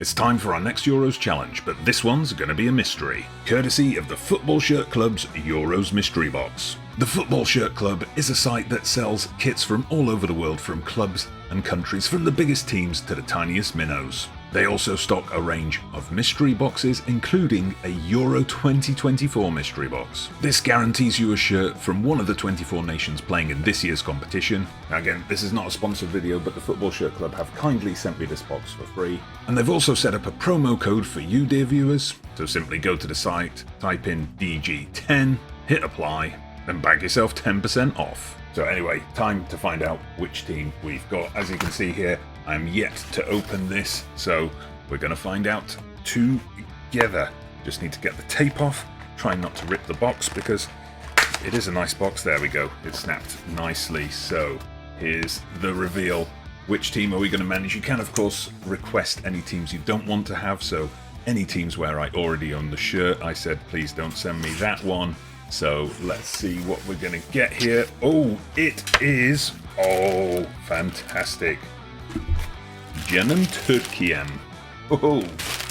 It's time for our next Euros challenge, but this one's going to be a mystery, courtesy of the Football Shirt Club's Euros Mystery Box. The Football Shirt Club is a site that sells kits from all over the world, from clubs and countries, from the biggest teams to the tiniest minnows. They also stock a range of mystery boxes, including a Euro 2024 mystery box. This guarantees you a shirt from one of the 24 nations playing in this year's competition. Again, this is not a sponsored video, but the Football Shirt Club have kindly sent me this box for free. And they've also set up a promo code for you, dear viewers. So simply go to the site, type in DG10, hit apply, and bag yourself 10% off. So anyway, time to find out which team we've got. As you can see here, I'm yet to open this, so we're going to find out together. Just need to get the tape off, try not to rip the box because it is a nice box. There we go, it snapped nicely. So here's the reveal. Which team are we going to manage? You can of course request any teams you don't want to have, so any teams where I already own the shirt, I said please don't send me that one. So let's see what we're going to get here. Oh, it is, oh, fantastic. Canım Türkiye'm. Oh,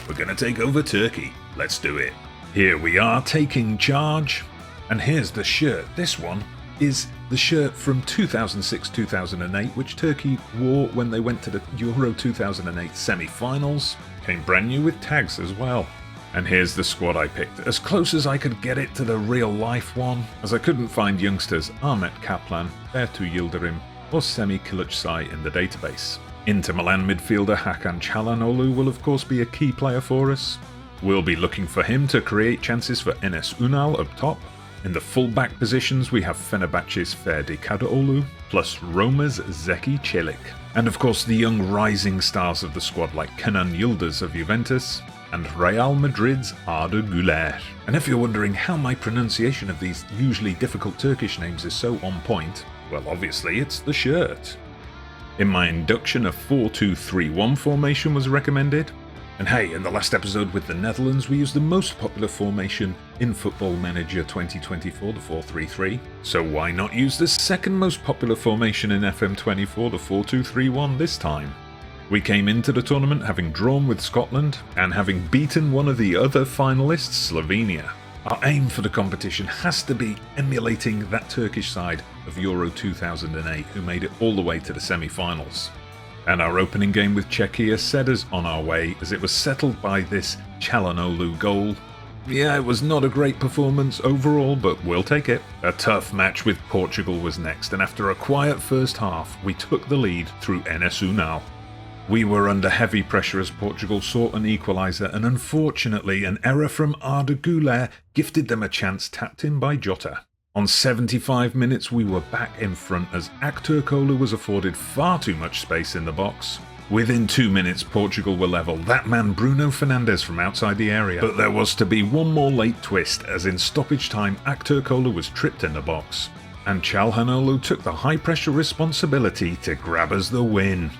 we're going to take over Turkey. Let's do it. Here we are taking charge. And here's the shirt. This one is the shirt from 2006-2008, which Turkey wore when they went to the Euro 2008 semi-finals. Came brand new with tags as well. And here's the squad I picked, as close as I could get it to the real life one, as I couldn't find youngsters Ahmet Kaplan, Bertu Yildirim or Semih Kılıçsay in the database. Inter Milan midfielder Hakan Çalhanoğlu will of course be a key player for us. We'll be looking for him to create chances for Enes Ünal up top. In the full-back positions we have Fenerbahçe's Ferdi Kadıoğlu, plus Roma's Zeki Çelik. And of course the young rising stars of the squad like Kenan Yıldız of Juventus, and Real Madrid's Arda Güler. And if you're wondering how my pronunciation of these usually difficult Turkish names is so on point, well obviously it's the shirt. In my induction, a 4-2-3-1 formation was recommended. And hey, in the last episode with the Netherlands, we used the most popular formation in Football Manager 2024, the 4-3-3. So why not use the second most popular formation in FM24, the 4-2-3-1 this time? We came into the tournament having drawn with Scotland and having beaten one of the other finalists, Slovenia. Our aim for the competition has to be emulating that Turkish side of Euro 2008 who made it all the way to the semi-finals. And our opening game with Czechia set us on our way, as it was settled by this Çalhanoğlu goal. Yeah, it was not a great performance overall, but we'll take it. A tough match with Portugal was next, and after a quiet first half, we took the lead through Enes Ünal. We were under heavy pressure as Portugal sought an equaliser, and unfortunately an error from Arda Güler gifted them a chance tapped in by Jota. On 75 minutes we were back in front as Aktürkoğlu was afforded far too much space in the box. Within 2 minutes Portugal were level, that man Bruno Fernandes from outside the area. But there was to be one more late twist, as in stoppage time Aktürkoğlu was tripped in the box. And Çalhanoğlu took the high pressure responsibility to grab us the win,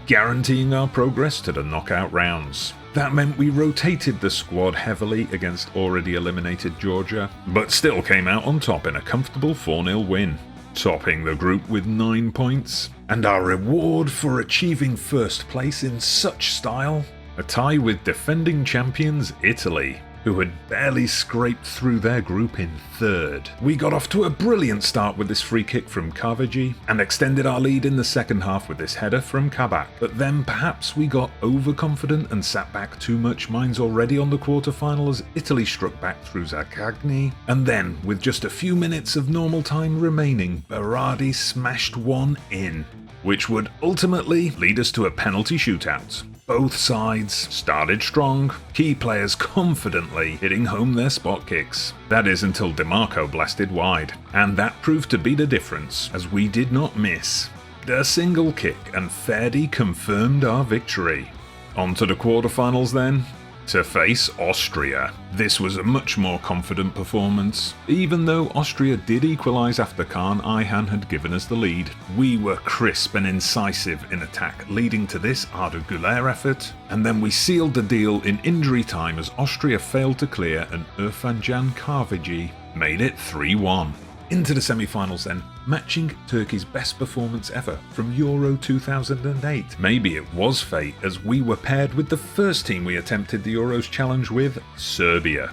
guaranteeing our progress to the knockout rounds. That meant we rotated the squad heavily against already eliminated Georgia, but still came out on top in a comfortable 4-0 win, topping the group with 9 points. And our reward for achieving first place in such style? A tie with defending champions Italy, who had barely scraped through their group in third. We got off to a brilliant start with this free kick from Kahveci and extended our lead in the second half with this header from Kabak. But then perhaps we got overconfident and sat back too much, minds already on the quarter-final, as Italy struck back through Zaccagni. And then, with just a few minutes of normal time remaining, Berardi smashed one in, which would ultimately lead us to a penalty shootout. Both sides started strong, key players confidently hitting home their spot kicks. That is until DeMarco blasted wide, and that proved to be the difference, as we did not miss a single kick, and Ferdi confirmed our victory. On to the quarterfinals then, to face Austria. This was a much more confident performance. Even though Austria did equalise after Kaan Ayhan had given us the lead, we were crisp and incisive in attack, leading to this Arda Güler effort, and then we sealed the deal in injury time as Austria failed to clear and Irfan Can Kahveci made it 3-1. Into the semi-finals then, matching Turkey's best performance ever from Euro 2008. Maybe it was fate, as we were paired with the first team we attempted the Euros challenge with, Serbia.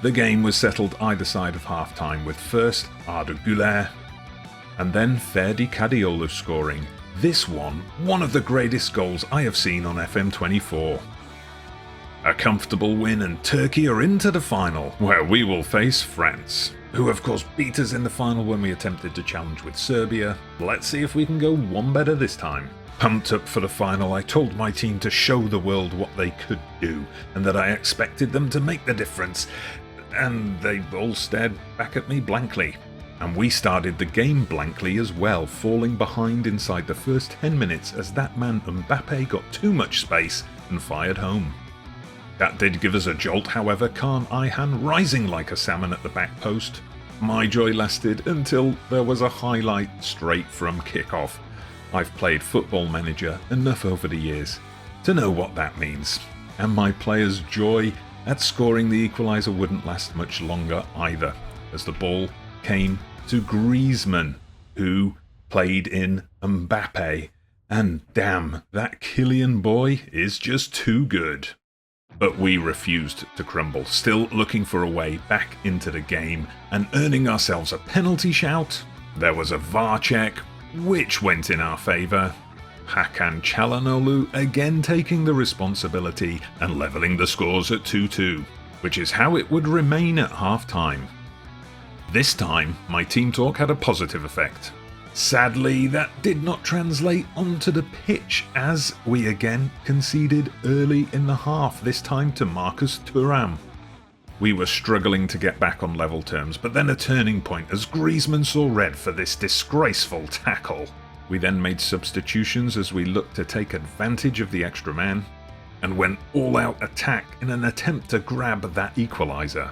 The game was settled either side of half-time, with first Arda Güler and then Ferdi Kadıoğlu scoring. This one of the greatest goals I have seen on FM24. A comfortable win, and Turkey are into the final, where we will face France, who of course beat us in the final when we attempted to challenge with Serbia. Let's see if we can go one better this time. Pumped up for the final, I told my team to show the world what they could do, and that I expected them to make the difference, and they all stared back at me blankly. And we started the game blankly as well, falling behind inside the first 10 minutes as that man Mbappe got too much space and fired home. That did give us a jolt, however, Kaan Ayhan rising like a salmon at the back post. My joy lasted until there was a highlight straight from kickoff. I've played Football Manager enough over the years to know what that means, and my players' joy at scoring the equaliser wouldn't last much longer either, as the ball came to Griezmann, who played in Mbappe, and damn, that Kylian boy is just too good. But we refused to crumble, still looking for a way back into the game and earning ourselves a penalty shout. There was a VAR check, which went in our favour. Hakan Çalhanoğlu again taking the responsibility and levelling the scores at 2-2, which is how it would remain at half-time. This time, my team talk had a positive effect. Sadly, that did not translate onto the pitch, as we again conceded early in the half, this time to Marcus Thuram. We were struggling to get back on level terms, but then a turning point as Griezmann saw red for this disgraceful tackle. We then made substitutions as we looked to take advantage of the extra man, and went all-out attack in an attempt to grab that equaliser.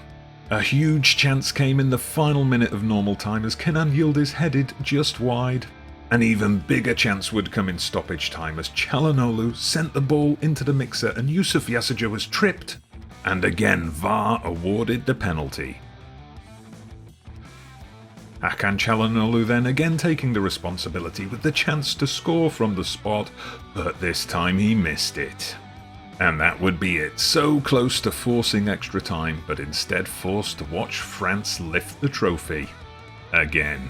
A huge chance came in the final minute of normal time as Kenan Yildiz headed just wide. An even bigger chance would come in stoppage time as Çalhanoğlu sent the ball into the mixer and Yusuf Yasaja was tripped. And again VAR awarded the penalty. Hakan Çalhanoğlu then again taking the responsibility with the chance to score from the spot, but this time he missed it. And that would be it, so close to forcing extra time, but instead forced to watch France lift the trophy. Again.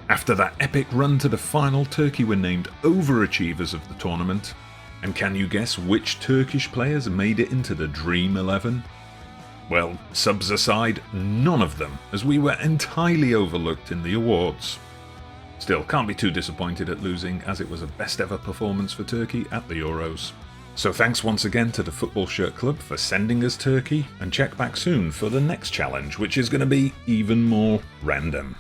After that epic run to the final, Turkey were named overachievers of the tournament. And can you guess which Turkish players made it into the Dream 11? Well, subs aside, none of them, as we were entirely overlooked in the awards. Still, can't be too disappointed at losing, as it was a best ever performance for Turkey at the Euros. So thanks once again to the Football Shirt Club for sending us Turkey, and check back soon for the next challenge, which is going to be even more random.